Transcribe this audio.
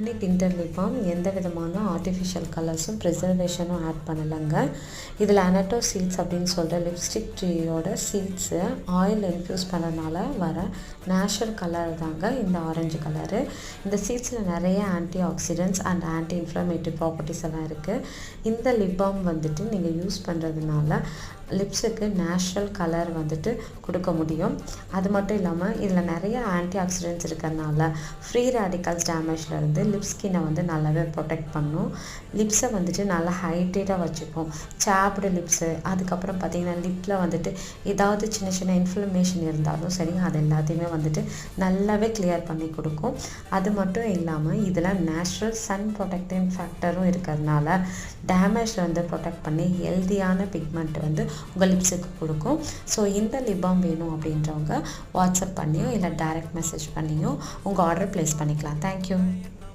Organic inter lip balm எந்த விதமான artificial கலர்ஸும் ப்ரிசர்வேஷனும் ஆட் பண்ணலைங்க. இதில் அனட்டோ சீட்ஸ் அப்படின்னு சொல்கிற லிப்ஸ்டிக் ட்ரீயோட சீட்ஸு ஆயில் இன்ஃப்யூஸ் பண்ணனால வர நேச்சுரல் கலர் தாங்க இந்த ஆரஞ்சு கலரு. இந்த சீட்ஸில் நிறைய anti oxidants and anti inflammatory properties எல்லாம் இருக்குது. இந்த லிப் பாம் வந்துட்டு நீங்கள் யூஸ் பண்ணுறதுனால லிப்ஸுக்கு நேச்சுரல் கலர் வந்துட்டு கொடுக்க முடியும். அது மட்டும் இல்லாமல் இதில் நிறைய ஆன்டி ஆக்சிடென்ட்ஸ் இருக்கிறதுனால ஃப்ரீ ரேடிக்கல்ஸ் டேமேஜ்லேருந்து லிப் ஸ்கின்னை வந்து நல்லாவே ப்ரொடெக்ட் பண்ணும். லிப்ஸை வந்துட்டு நல்லா ஹைட்ரேட்டாக வச்சுக்கும். சாப்டு லிப்ஸு, அதுக்கப்புறம் பார்த்திங்கன்னா லிப்பில் வந்துட்டு ஏதாவது சின்ன சின்ன இன்ஃப்ளமேஷன் இருந்தாலும் சரி, அது எல்லாத்தையுமே வந்துட்டு நல்லாவே கிளியர் பண்ணி கொடுக்கும். அது மட்டும் இல்லாமல் இதில் நேச்சுரல் சன் ப்ரொடெக்டிங் ஃபேக்டரும் இருக்கிறதுனால டேமேஜில் வந்து ப்ரொடெக்ட் பண்ணி ஹெல்தியான பிக்மெண்ட் வந்து உங்கள் லிப்ஸுக்கு கொடுக்கும். ஸோ இந்த லிப் பாம் வேணும் அப்படின்றவங்க வாட்ஸ்அப் பண்ணியோ இல்லை டைரக்ட் மெசேஜ் பண்ணியோ உங்கள் ஆர்டர் ப்ளேஸ் பண்ணிக்கலாம். தேங்க்யூ.